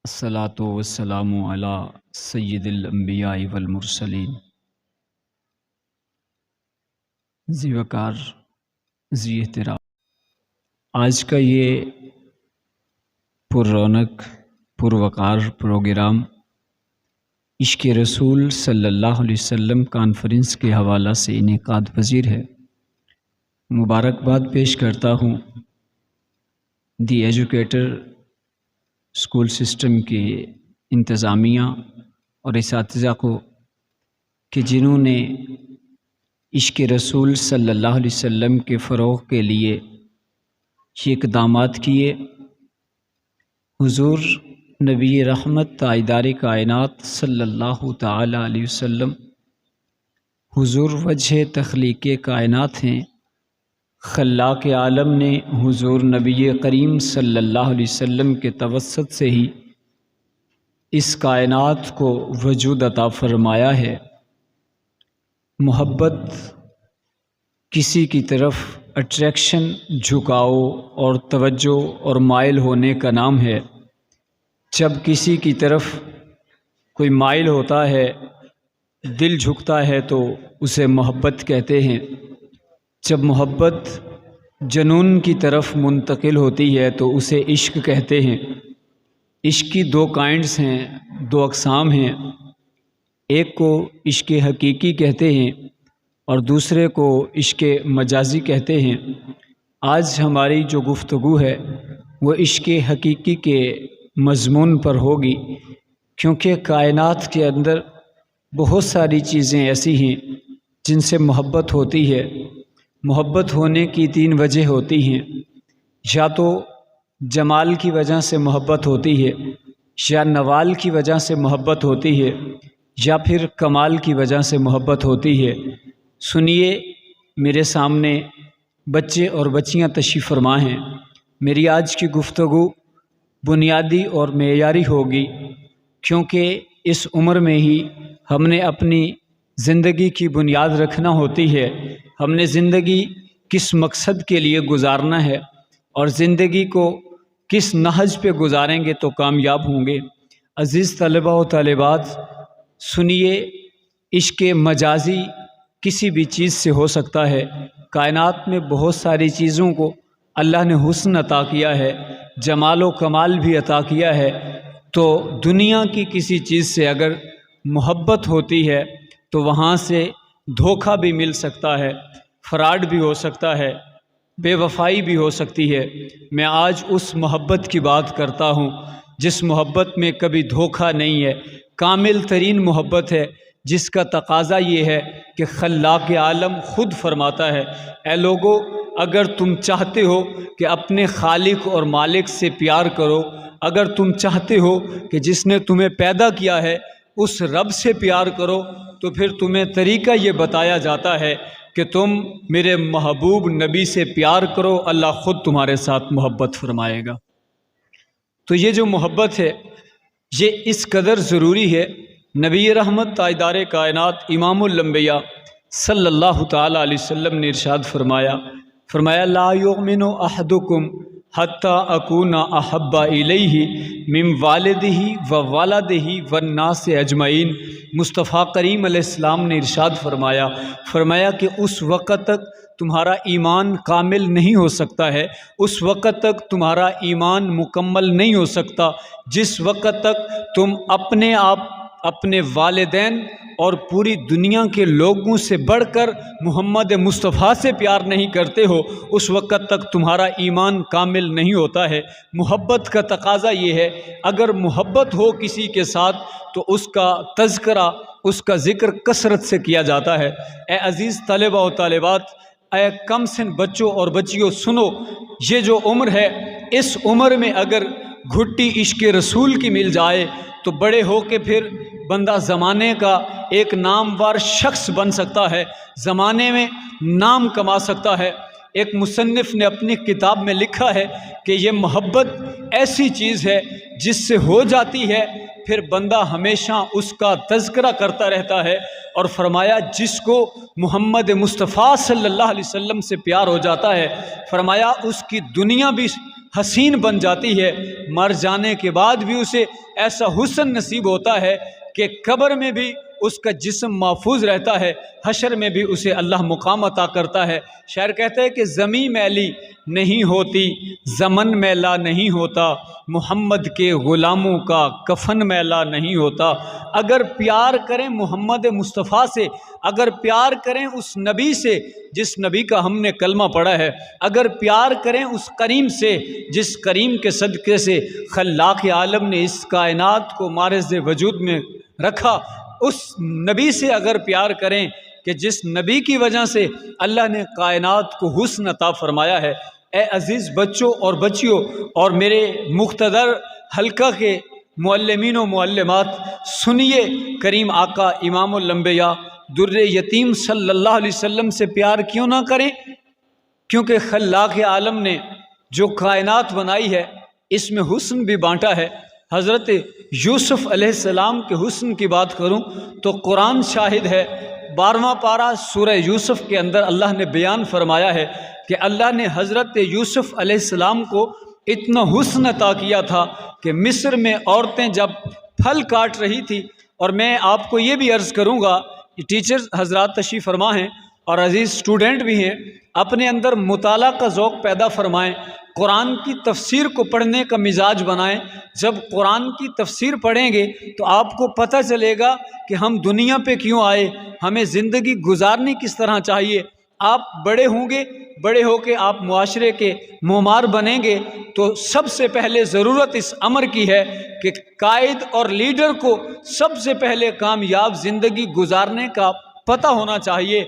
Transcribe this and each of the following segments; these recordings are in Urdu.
الصلاۃ والسلام علی سید الانبیاء والمرسلین۔ ذی وقار ذی احترام، آج کا یہ پر رونق پر وقار پروگرام عشق رسول صلی اللہ علیہ وسلم کانفرنس کے حوالہ سے انعقاد پذیر ہے۔ مبارکباد پیش کرتا ہوں دی ایجوکیٹر اسکول سسٹم کے انتظامیہ اور اساتذہ کو کہ جنہوں نے عشق رسول صلی اللہ علیہ وسلم کے فروغ کے لیے یہ اقدامات کیے۔ حضور نبی رحمت تاجدار کائنات صلی اللہ تعالی علیہ وسلم حضور وجہ تخلیق کائنات ہیں۔ خلاق عالم نے حضور نبی کریم صلی اللہ علیہ وسلم کے توسط سے ہی اس کائنات کو وجود عطا فرمایا ہے۔ محبت کسی کی طرف اٹریکشن، جھکاؤ اور توجہ اور مائل ہونے کا نام ہے۔ جب کسی کی طرف کوئی مائل ہوتا ہے، دل جھکتا ہے تو اسے محبت کہتے ہیں۔ جب محبت جنون کی طرف منتقل ہوتی ہے تو اسے عشق کہتے ہیں۔ عشق کی دو کائنڈز ہیں، دو اقسام ہیں۔ ایک کو عشق حقیقی کہتے ہیں اور دوسرے کو عشق مجازی کہتے ہیں۔ آج ہماری جو گفتگو ہے وہ عشق حقیقی کے مضمون پر ہوگی، کیونکہ کائنات کے اندر بہت ساری چیزیں ایسی ہیں جن سے محبت ہوتی ہے۔ محبت ہونے کی تین وجہ ہوتی ہیں، یا تو جمال کی وجہ سے محبت ہوتی ہے، یا نوال کی وجہ سے محبت ہوتی ہے، یا پھر کمال کی وجہ سے محبت ہوتی ہے۔ سنیے، میرے سامنے بچے اور بچیاں تشریف فرما ہیں۔ میری آج کی گفتگو بنیادی اور معیاری ہوگی، کیونکہ اس عمر میں ہی ہم نے اپنی زندگی کی بنیاد رکھنا ہوتی ہے۔ ہم نے زندگی کس مقصد کے لیے گزارنا ہے اور زندگی کو کس نہج پہ گزاریں گے تو کامیاب ہوں گے۔ عزیز طلبہ و طالبات، سنیے، عشق مجازی کسی بھی چیز سے ہو سکتا ہے۔ کائنات میں بہت ساری چیزوں کو اللہ نے حسن عطا کیا ہے، جمال و کمال بھی عطا کیا ہے۔ تو دنیا کی کسی چیز سے اگر محبت ہوتی ہے تو وہاں سے دھوکہ بھی مل سکتا ہے، فراڈ بھی ہو سکتا ہے، بے وفائی بھی ہو سکتی ہے۔ میں آج اس محبت کی بات کرتا ہوں جس محبت میں کبھی دھوکہ نہیں ہے، کامل ترین محبت ہے، جس کا تقاضا یہ ہے کہ خلاق عالم خود فرماتا ہے، اے لوگو، اگر تم چاہتے ہو کہ اپنے خالق اور مالک سے پیار کرو، اگر تم چاہتے ہو کہ جس نے تمہیں پیدا کیا ہے اس رب سے پیار کرو، تو پھر تمہیں طریقہ یہ بتایا جاتا ہے کہ تم میرے محبوب نبی سے پیار کرو، اللہ خود تمہارے ساتھ محبت فرمائے گا۔ تو یہ جو محبت ہے یہ اس قدر ضروری ہے۔ نبی رحمت تاجدار کائنات امام الانبیاء صلی اللہ تعالی علیہ وسلم نے ارشاد فرمایا لا یؤمن احدکم حتی اکون احب الیہ من والدہ و والدہ والناس اجمعین۔ مصطفیٰ کریم علیہ السلام نے ارشاد فرمایا کہ اس وقت تک تمہارا ایمان کامل نہیں ہو سکتا ہے، اس وقت تک تمہارا ایمان مکمل نہیں ہو سکتا جس وقت تک تم اپنے آپ، اپنے والدین اور پوری دنیا کے لوگوں سے بڑھ کر محمد مصطفیٰ سے پیار نہیں کرتے ہو، اس وقت تک تمہارا ایمان کامل نہیں ہوتا ہے۔ محبت کا تقاضا یہ ہے، اگر محبت ہو کسی کے ساتھ تو اس کا تذکرہ، اس کا ذکر کثرت سے کیا جاتا ہے۔ اے عزیز طلبہ و طالبات، اے کم سن بچوں اور بچیوں، سنو، یہ جو عمر ہے، اس عمر میں اگر گھٹی عشق رسول کی مل جائے تو بڑے ہو کے پھر بندہ زمانے کا ایک نامور شخص بن سکتا ہے، زمانے میں نام کما سکتا ہے۔ ایک مصنف نے اپنی کتاب میں لکھا ہے کہ یہ محبت ایسی چیز ہے جس سے ہو جاتی ہے پھر بندہ ہمیشہ اس کا تذکرہ کرتا رہتا ہے، اور فرمایا جس کو محمد مصطفیٰ صلی اللہ علیہ وسلم سے پیار ہو جاتا ہے، فرمایا اس کی دنیا بھی حسین بن جاتی ہے، مر جانے کے بعد بھی اسے ایسا حسن نصیب ہوتا ہے کہ قبر میں بھی اس کا جسم محفوظ رہتا ہے، حشر میں بھی اسے اللہ مقام عطا کرتا ہے۔ شاعر کہتا ہے کہ زمیں میلی نہیں ہوتی، زمن میلا نہیں ہوتا، محمد کے غلاموں کا کفن میلا نہیں ہوتا۔ اگر پیار کریں محمد مصطفیٰ سے، اگر پیار کریں اس نبی سے جس نبی کا ہم نے کلمہ پڑھا ہے، اگر پیار کریں اس کریم سے جس کریم کے صدقے سے خلاق عالم نے اس کائنات کو معرض وجود میں رکھا، اس نبی سے اگر پیار کریں کہ جس نبی کی وجہ سے اللہ نے کائنات کو حسن عطا فرمایا ہے۔ اے عزیز بچوں اور بچیوں اور میرے مقتدر حلقہ کے معلمین و معلمات، سنیے کریم آقا امام الانبیاء در یتیم صلی اللہ علیہ وسلم سے پیار کیوں نہ کریں؟ کیونکہ خلاق عالم نے جو کائنات بنائی ہے اس میں حسن بھی بانٹا ہے۔ حضرت یوسف علیہ السلام کے حسن کی بات کروں تو قرآن شاہد ہے، 12واں پارہ سورہ یوسف کے اندر اللہ نے بیان فرمایا ہے کہ اللہ نے حضرت یوسف علیہ السلام کو اتنا حسن عطا کیا تھا کہ مصر میں عورتیں جب پھل کاٹ رہی تھی، اور میں آپ کو یہ بھی عرض کروں گا، ٹیچر حضرات تشریف فرما ہیں اور عزیز اسٹوڈنٹ بھی ہیں، اپنے اندر مطالعہ کا ذوق پیدا فرمائیں، قرآن کی تفسیر کو پڑھنے کا مزاج بنائیں۔ جب قرآن کی تفسیر پڑھیں گے تو آپ کو پتہ چلے گا کہ ہم دنیا پہ کیوں آئے، ہمیں زندگی گزارنی کس طرح چاہیے۔ آپ بڑے ہوں گے، بڑے ہو کے آپ معاشرے کے معمار بنیں گے تو سب سے پہلے ضرورت اس امر کی ہے کہ قائد اور لیڈر کو سب سے پہلے کامیاب زندگی گزارنے کا پتہ ہونا چاہیے۔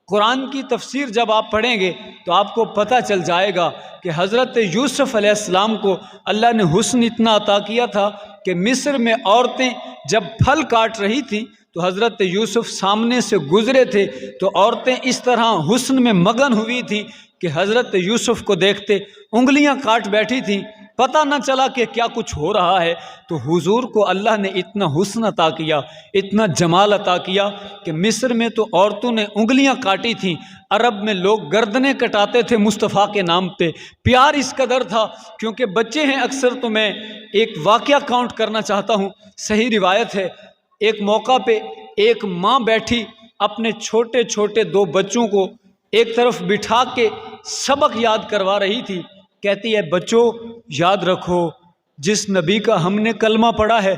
قرآن کی تفسیر جب آپ پڑھیں گے تو آپ کو پتہ چل جائے گا کہ حضرت یوسف علیہ السلام کو اللہ نے حسن اتنا عطا کیا تھا کہ مصر میں عورتیں جب پھل کاٹ رہی تھیں تو حضرت یوسف سامنے سے گزرے تھے تو عورتیں اس طرح حسن میں مگن ہوئی تھیں کہ حضرت یوسف کو دیکھتے انگلیاں کاٹ بیٹھی تھیں، پتہ نہ چلا کہ کیا کچھ ہو رہا ہے۔ تو حضور کو اللہ نے اتنا حسن عطا کیا، اتنا جمال عطا کیا کہ مصر میں تو عورتوں نے انگلیاں کاٹی تھیں، عرب میں لوگ گردنیں کٹاتے تھے مصطفیٰ کے نام پہ، پیار اس قدر تھا۔ کیونکہ بچے ہیں اکثر، تو میں ایک واقعہ کاؤنٹ کرنا چاہتا ہوں، صحیح روایت ہے۔ ایک موقع پہ ایک ماں بیٹھی اپنے چھوٹے چھوٹے 2 بچوں کو ایک طرف بٹھا کے سبق یاد کروا رہی تھی۔ کہتی ہے بچوں یاد رکھو جس نبی کا ہم نے کلمہ پڑھا ہے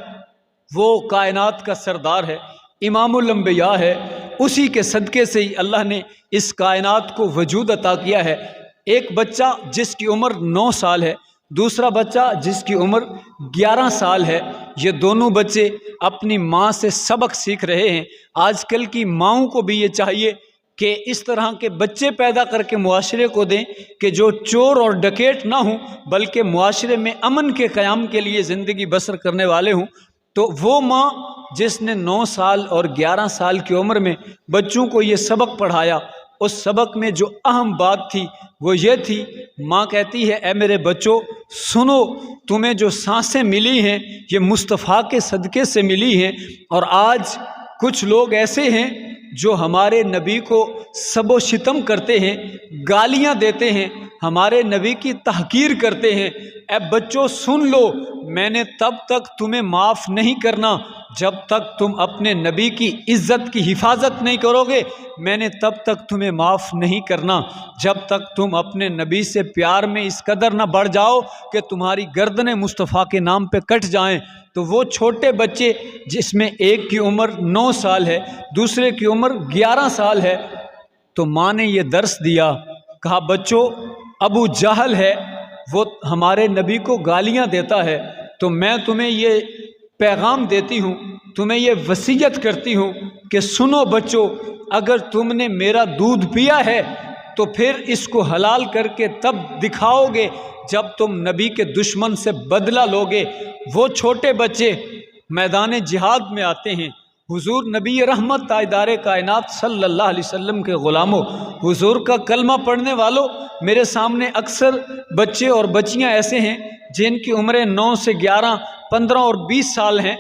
وہ کائنات کا سردار ہے، امام الانبیاء ہے، اسی کے صدقے سے ہی اللہ نے اس کائنات کو وجود عطا کیا ہے۔ ایک بچہ جس کی عمر 9 سال ہے، دوسرا بچہ جس کی عمر 11 سال ہے، یہ دونوں بچے اپنی ماں سے سبق سیکھ رہے ہیں۔ آج کل کی ماؤں کو بھی یہ چاہیے کہ اس طرح کے بچے پیدا کر کے معاشرے کو دیں کہ جو چور اور ڈکیٹ نہ ہوں بلکہ معاشرے میں امن کے قیام کے لیے زندگی بسر کرنے والے ہوں۔ تو وہ ماں جس نے 9 سال اور 11 سال کی عمر میں بچوں کو یہ سبق پڑھایا، اس سبق میں جو اہم بات تھی وہ یہ تھی، ماں کہتی ہے اے میرے بچوں سنو، تمہیں جو سانسیں ملی ہیں یہ مصطفیٰ کے صدقے سے ملی ہیں، اور آج کچھ لوگ ایسے ہیں جو ہمارے نبی کو سب و شتم کرتے ہیں، گالیاں دیتے ہیں، ہمارے نبی کی تحقیر کرتے ہیں۔ اے بچوں سن لو، میں نے تب تک تمہیں معاف نہیں کرنا جب تک تم اپنے نبی کی عزت کی حفاظت نہیں کرو گے، میں نے تب تک تمہیں معاف نہیں کرنا جب تک تم اپنے نبی سے پیار میں اس قدر نہ بڑھ جاؤ کہ تمہاری گردنیں مصطفیٰ کے نام پہ کٹ جائیں۔ تو وہ چھوٹے بچے جس میں ایک کی عمر 9 سال ہے، دوسرے کی عمر 11 سال ہے، تو ماں نے یہ درس دیا، کہا بچوں ابو جہل ہے، وہ ہمارے نبی کو گالیاں دیتا ہے، تو میں تمہیں یہ پیغام دیتی ہوں، تمہیں یہ وصیت کرتی ہوں کہ سنو بچوں، اگر تم نے میرا دودھ پیا ہے تو پھر اس کو حلال کر کے تب دکھاؤ گے جب تم نبی کے دشمن سے بدلہ لوگے۔ وہ چھوٹے بچے میدان جہاد میں آتے ہیں، حضور نبی رحمت تاجدار کائنات صلی اللہ علیہ وسلم کے غلاموں، حضور کا کلمہ پڑھنے والوں، میرے سامنے اکثر بچے اور بچیاں ایسے ہیں جن کی عمریں 9 سے 11، 15 اور 20 سال ہیں۔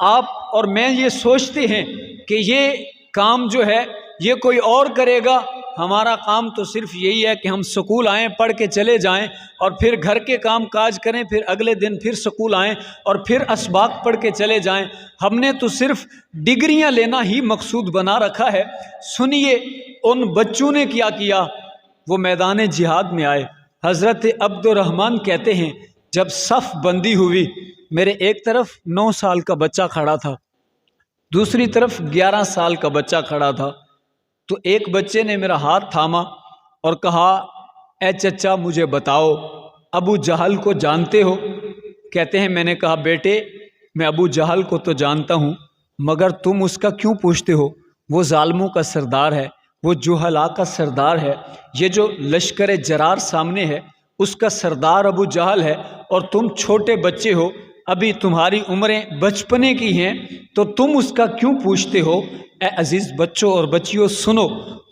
آپ اور میں یہ سوچتے ہیں کہ یہ کام جو ہے یہ کوئی اور کرے گا، ہمارا کام تو صرف یہی ہے کہ ہم سکول آئیں، پڑھ کے چلے جائیں اور پھر گھر کے کام کاج کریں، پھر اگلے دن پھر سکول آئیں اور پھر اسباق پڑھ کے چلے جائیں۔ ہم نے تو صرف ڈگریاں لینا ہی مقصود بنا رکھا ہے۔ سنیے ان بچوں نے کیا کیا، وہ میدان جہاد میں آئے۔ حضرت عبد الرحمن کہتے ہیں جب صف بندی ہوئی، میرے ایک طرف 9 سال کا بچہ کھڑا تھا، دوسری طرف 11 سال کا بچہ کھڑا تھا، تو ایک بچے نے میرا ہاتھ تھاما اور کہا اے چچا مجھے بتاؤ ابو جہل کو جانتے ہو؟ کہتے ہیں میں نے کہا بیٹے میں ابو جہل کو تو جانتا ہوں، مگر تم اس کا کیوں پوچھتے ہو؟ وہ ظالموں کا سردار ہے، وہ جہلاء کا سردار ہے، یہ جو لشکر جرار سامنے ہے اس کا سردار ابو جہل ہے، اور تم چھوٹے بچے ہو، ابھی تمہاری عمریں بچپنے کی ہیں، تو تم اس کا کیوں پوچھتے ہو؟ اے عزیز بچوں اور بچیوں سنو،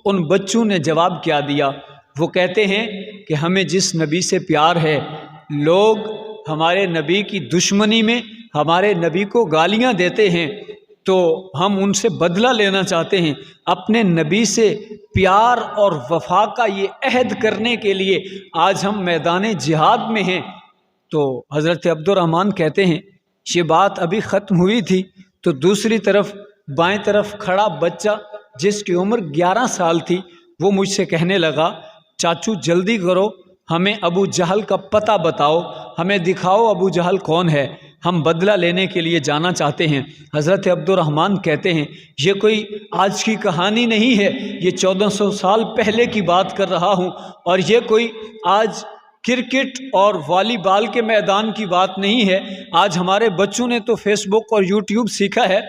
ان بچوں نے جواب کیا دیا؟ وہ کہتے ہیں کہ ہمیں جس نبی سے پیار ہے، لوگ ہمارے نبی کی دشمنی میں ہمارے نبی کو گالیاں دیتے ہیں تو ہم ان سے بدلہ لینا چاہتے ہیں، اپنے نبی سے پیار اور وفا کا یہ عہد کرنے کے لیے آج ہم میدان جہاد میں ہیں۔ تو حضرت عبد الرحمن کہتے ہیں یہ بات ابھی ختم ہوئی تھی تو دوسری طرف بائیں طرف کھڑا بچہ جس کی عمر 11 سال تھی وہ مجھ سے کہنے لگا چاچو جلدی کرو، ہمیں ابو جہل کا پتہ بتاؤ، ہمیں دکھاؤ ابو جہل کون ہے، ہم بدلہ لینے کے لیے جانا چاہتے ہیں۔ حضرت عبد الرحمن کہتے ہیں یہ کوئی آج کی کہانی نہیں ہے، یہ 1400 سال پہلے کی بات کر رہا ہوں، اور یہ کوئی آج کرکٹ اور والی بال کے میدان کی بات نہیں ہے۔ آج ہمارے بچوں نے تو فیس بک اور یوٹیوب سیکھا ہے،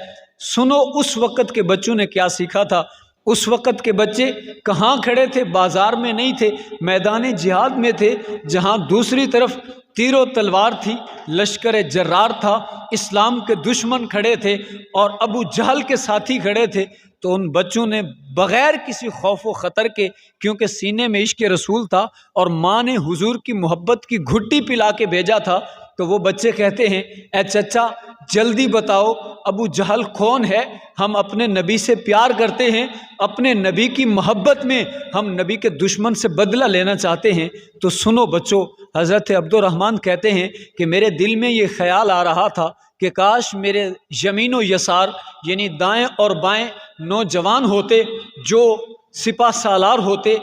سنو اس وقت کے بچوں نے کیا سیکھا تھا۔ اس وقت کے بچے کہاں کھڑے تھے؟ بازار میں نہیں تھے، میدان جہاد میں تھے، جہاں دوسری طرف تیر و تلوار تھی، لشکر جرار تھا، اسلام کے دشمن کھڑے تھے اور ابو جہل کے ساتھی کھڑے تھے۔ تو ان بچوں نے بغیر کسی خوف و خطر کے، کیونکہ سینے میں عشق رسول تھا اور ماں نے حضور کی محبت کی گھٹی پلا کے بھیجا تھا، تو وہ بچے کہتے ہیں اے چچا جلدی بتاؤ ابو جہل کون ہے، ہم اپنے نبی سے پیار کرتے ہیں، اپنے نبی کی محبت میں ہم نبی کے دشمن سے بدلہ لینا چاہتے ہیں۔ تو سنو بچوں، حضرت عبد الرحمن کہتے ہیں کہ میرے دل میں یہ خیال آ رہا تھا کہ کاش میرے یمین و یسار یعنی دائیں اور بائیں نوجوان ہوتے، جو سپہ سالار ہوتے،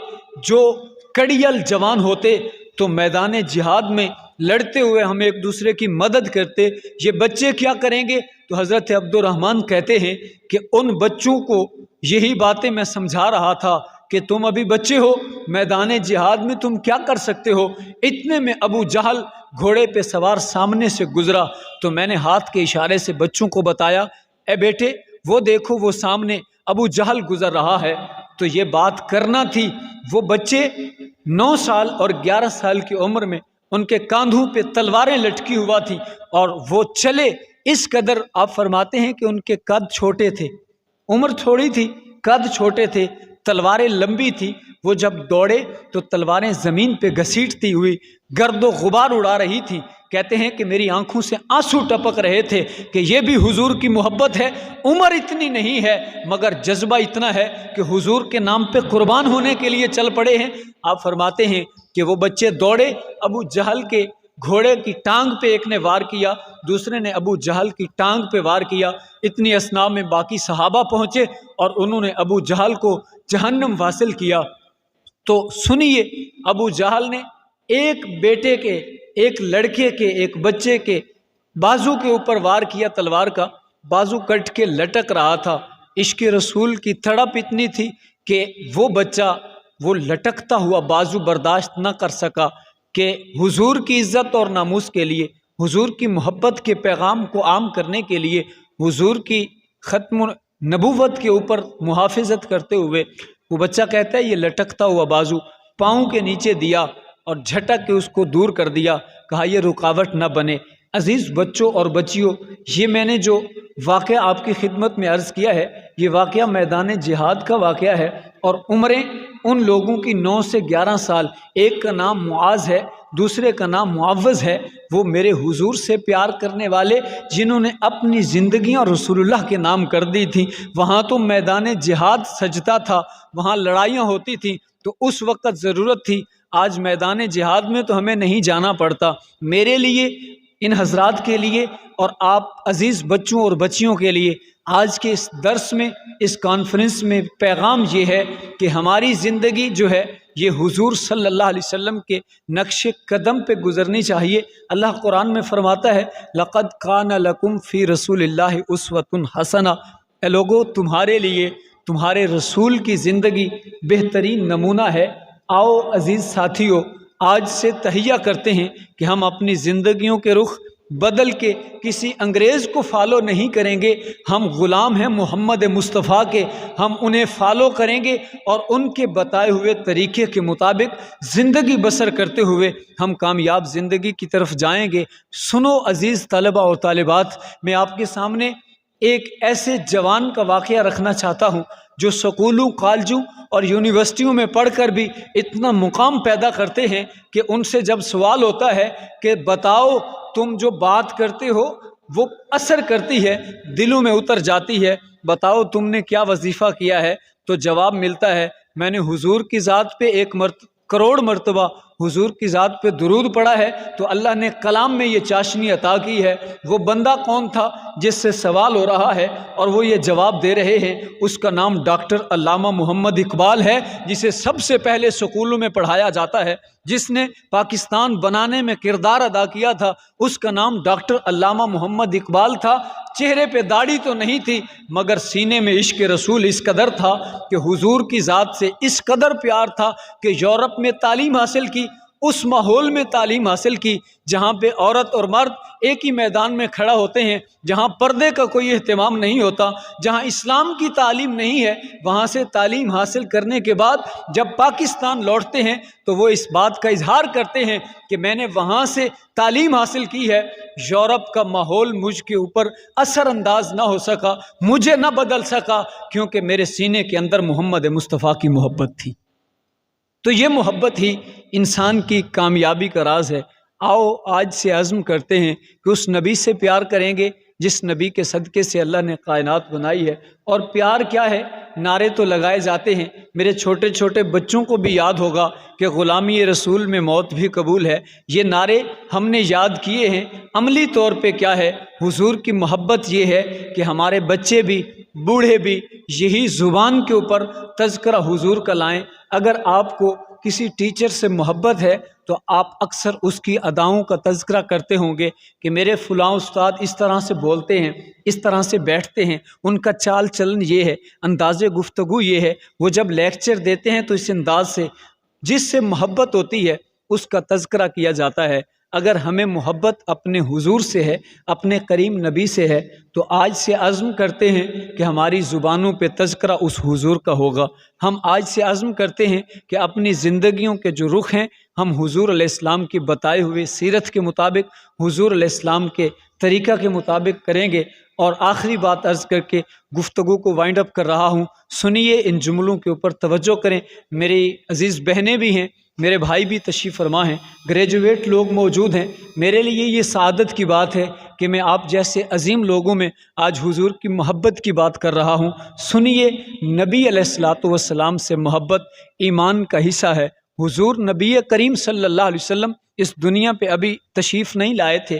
جو کڑیل جوان ہوتے، تو میدان جہاد میں لڑتے ہوئے ہم ایک دوسرے کی مدد کرتے۔ یہ بچے کیا کریں گے؟ تو حضرت عبد الرحمن کہتے ہیں کہ ان بچوں کو یہی باتیں میں سمجھا رہا تھا کہ تم ابھی بچے ہو، میدان جہاد میں تم کیا کر سکتے ہو۔ اتنے میں ابو جہل گھوڑے پہ سوار سامنے سے گزرا، تو میں نے ہاتھ کے اشارے سے بچوں کو بتایا اے بیٹے وہ دیکھو وہ سامنے ابو جہل گزر رہا ہے۔ تو یہ بات کرنا تھی۔ وہ بچے 9 سال اور 11 سال کی عمر میں ان کے کاندھوں پہ تلواریں لٹکی ہوا تھی اور وہ چلے اس قدر، آپ فرماتے ہیں کہ ان کے قد چھوٹے تھے، عمر تھوڑی تھی، قد چھوٹے تھے، تلواریں لمبی تھی۔ وہ جب دوڑے تو تلواریں زمین پہ گھسیٹتی ہوئی گرد و غبار اڑا رہی تھی۔ کہتے ہیں کہ میری آنکھوں سے آنسو ٹپک رہے تھے کہ یہ بھی حضور کی محبت ہے، عمر اتنی نہیں ہے مگر جذبہ اتنا ہے کہ حضور کے نام پہ قربان ہونے کے لیے چل پڑے ہیں۔ آپ فرماتے ہیں کہ وہ بچے دوڑے، ابو جہل کے گھوڑے کی ٹانگ پہ ایک نے وار کیا، دوسرے نے ابو جہل کی ٹانگ پہ وار کیا۔ اتنی اسنا میں باقی صحابہ پہنچے اور انہوں نے ابو جہل کو جہنم واصل کیا۔ تو سنیے ابو جہل نے ایک بیٹے کے، ایک لڑکے کے، ایک بچے کے بازو کے اوپر وار کیا تلوار کا، بازو کٹ کے لٹک رہا تھا۔ عشق رسول کی تڑپ اتنی تھی کہ وہ بچہ وہ لٹکتا ہوا بازو برداشت نہ کر سکا کہ حضور کی عزت اور ناموس کے لیے، حضور کی محبت کے پیغام کو عام کرنے کے لیے، حضور کی ختم نبوت کے اوپر محافظت کرتے ہوئے وہ بچہ کہتا ہے یہ لٹکتا ہوا بازو پاؤں کے نیچے دیا اور جھٹک کے اس کو دور کر دیا، کہا یہ رکاوٹ نہ بنے۔ عزیز بچوں اور بچیوں، یہ میں نے جو واقعہ آپ کی خدمت میں عرض کیا ہے یہ واقعہ میدان جہاد کا واقعہ ہے، اور عمریں ان لوگوں کی 9 سے 11 سال۔ ایک کا نام معاذ ہے دوسرے کا نام معوذ ہے، وہ میرے حضور سے پیار کرنے والے جنہوں نے اپنی زندگیاں رسول اللہ کے نام کر دی تھیں۔ وہاں تو میدان جہاد سجتا تھا، وہاں لڑائیاں ہوتی تھیں، تو اس وقت ضرورت تھی۔ آج میدان جہاد میں تو ہمیں نہیں جانا پڑتا۔ میرے لیے، ان حضرات کے لیے اور آپ عزیز بچوں اور بچیوں کے لیے آج کے اس درس میں، اس کانفرنس میں پیغام یہ ہے کہ ہماری زندگی جو ہے یہ حضور صلی اللہ علیہ وسلم کے نقش قدم پہ گزرنی چاہیے۔ اللہ قرآن میں فرماتا ہے لَقَدْ كَانَ لَكُمْ فِي رَسُولِ اللَّهِ أُسْوَةٌ حَسَنَةٌ، اے لوگو تمہارے لیے تمہارے رسول کی زندگی بہترین نمونہ ہے۔ آؤ عزیز ساتھیو، آج سے تہیہ کرتے ہیں کہ ہم اپنی زندگیوں کے رخ بدل کے کسی انگریز کو فالو نہیں کریں گے۔ ہم غلام ہیں محمد مصطفیٰ کے، ہم انہیں فالو کریں گے اور ان کے بتائے ہوئے طریقے کے مطابق زندگی بسر کرتے ہوئے ہم کامیاب زندگی کی طرف جائیں گے۔ سنو عزیز طلبہ اور طالبات، میں آپ کے سامنے ایک ایسے جوان کا واقعہ رکھنا چاہتا ہوں جو سکولوں، کالجوں اور یونیورسٹیوں میں پڑھ کر بھی اتنا مقام پیدا کرتے ہیں کہ ان سے جب سوال ہوتا ہے کہ بتاؤ تم جو بات کرتے ہو وہ اثر کرتی ہے، دلوں میں اتر جاتی ہے، بتاؤ تم نے کیا وظیفہ کیا ہے؟ تو جواب ملتا ہے میں نے حضور کی ذات پہ 1 کروڑ مرتبہ حضور کی ذات پہ درود پڑھا ہے، تو اللہ نے کلام میں یہ چاشنی عطا کی ہے۔ وہ بندہ کون تھا جس سے سوال ہو رہا ہے اور وہ یہ جواب دے رہے ہیں؟ اس کا نام ڈاکٹر علامہ محمد اقبال ہے، جسے سب سے پہلے سکولوں میں پڑھایا جاتا ہے، جس نے پاکستان بنانے میں کردار ادا کیا تھا۔ اس کا نام ڈاکٹر علامہ محمد اقبال تھا۔ چہرے پہ داڑھی تو نہیں تھی، مگر سینے میں عشق رسول اس قدر تھا کہ حضور کی ذات سے اس قدر پیار تھا کہ یورپ میں تعلیم حاصل کی، اس ماحول میں تعلیم حاصل کی جہاں پہ عورت اور مرد ایک ہی میدان میں کھڑا ہوتے ہیں، جہاں پردے کا کوئی اہتمام نہیں ہوتا، جہاں اسلام کی تعلیم نہیں ہے۔ وہاں سے تعلیم حاصل کرنے کے بعد جب پاکستان لوٹتے ہیں تو وہ اس بات کا اظہار کرتے ہیں کہ میں نے وہاں سے تعلیم حاصل کی ہے، یورپ کا ماحول مجھ کے اوپر اثر انداز نہ ہو سکا، مجھے نہ بدل سکا، کیونکہ میرے سینے کے اندر محمد مصطفیٰ کی محبت تھی۔ تو یہ محبت ہی انسان کی کامیابی کا راز ہے۔ آؤ آج سے عزم کرتے ہیں کہ اس نبی سے پیار کریں گے جس نبی کے صدقے سے اللہ نے کائنات بنائی ہے۔ اور پیار کیا ہے؟ نعرے تو لگائے جاتے ہیں، میرے چھوٹے چھوٹے بچوں کو بھی یاد ہوگا کہ غلامی رسول میں موت بھی قبول ہے۔ یہ نعرے ہم نے یاد کیے ہیں۔ عملی طور پہ کیا ہے؟ حضور کی محبت یہ ہے کہ ہمارے بچے بھی، بوڑھے بھی یہی زبان کے اوپر تذکرہ حضور کا لائیں۔ اگر آپ کو کسی ٹیچر سے محبت ہے تو آپ اکثر اس کی اداؤں کا تذکرہ کرتے ہوں گے کہ میرے فلاں استاد اس طرح سے بولتے ہیں، اس طرح سے بیٹھتے ہیں، ان کا چال چلن یہ ہے، انداز گفتگو یہ ہے، وہ جب لیکچر دیتے ہیں تو اس انداز سے، جس سے محبت ہوتی ہے اس کا تذکرہ کیا جاتا ہے۔ اگر ہمیں محبت اپنے حضور سے ہے، اپنے کریم نبی سے ہے، تو آج سے عزم کرتے ہیں کہ ہماری زبانوں پہ تذکرہ اس حضور کا ہوگا۔ ہم آج سے عزم کرتے ہیں کہ اپنی زندگیوں کے جو رخ ہیں ہم حضور علیہ السلام کی بتائے ہوئے سیرت کے مطابق، حضور علیہ السلام کے طریقہ کے مطابق کریں گے۔ اور آخری بات عرض کر کے گفتگو کو وائنڈ اپ کر رہا ہوں، سنیے، ان جملوں کے اوپر توجہ کریں۔ میری عزیز بہنیں بھی ہیں، میرے بھائی بھی تشریف فرما ہیں، گریجویٹ لوگ موجود ہیں۔ میرے لیے یہ سعادت کی بات ہے کہ میں آپ جیسے عظیم لوگوں میں آج حضور کی محبت کی بات کر رہا ہوں۔ سنیے، نبی علیہ الصلوۃ والسلام سے محبت ایمان کا حصہ ہے۔ حضور نبی کریم صلی اللہ علیہ وسلم اس دنیا پہ ابھی تشریف نہیں لائے تھے،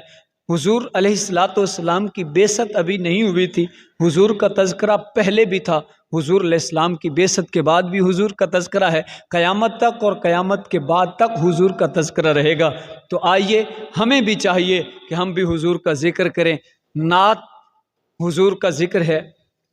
حضور علیہ الصلوۃ والسلام کی بعثت ابھی نہیں ہوئی تھی۔ حضور کا تذکرہ پہلے بھی تھا، حضور علیہ السلام کی بعثت کے بعد بھی حضور کا تذکرہ ہے، قیامت تک اور قیامت کے بعد تک حضور کا تذکرہ رہے گا۔ تو آئیے، ہمیں بھی چاہیے کہ ہم بھی حضور کا ذکر کریں۔ نعت حضور کا ذکر ہے،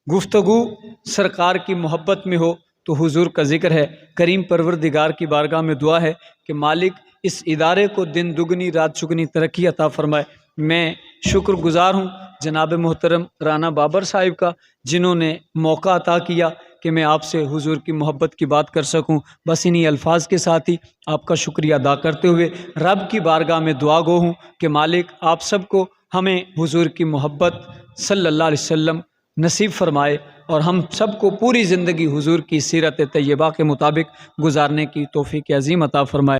گفتگو سرکار کی محبت میں ہو تو حضور کا ذکر ہے۔ کریم پروردگار کی بارگاہ میں دعا ہے کہ مالک اس ادارے کو دن دگنی رات چگنی ترقی عطا فرمائے۔ میں شکر گزار ہوں جناب محترم رانا بابر صاحب کا، جنہوں نے موقع عطا کیا کہ میں آپ سے حضور کی محبت کی بات کر سکوں۔ بس انہی الفاظ کے ساتھ ہی آپ کا شکریہ ادا کرتے ہوئے رب کی بارگاہ میں دعا گو ہوں کہ مالک آپ سب کو، ہمیں حضور کی محبت صلی اللہ علیہ وسلم نصیب فرمائے اور ہم سب کو پوری زندگی حضور کی سیرت طیبہ کے مطابق گزارنے کی توفیق عظیم عطا فرمائے۔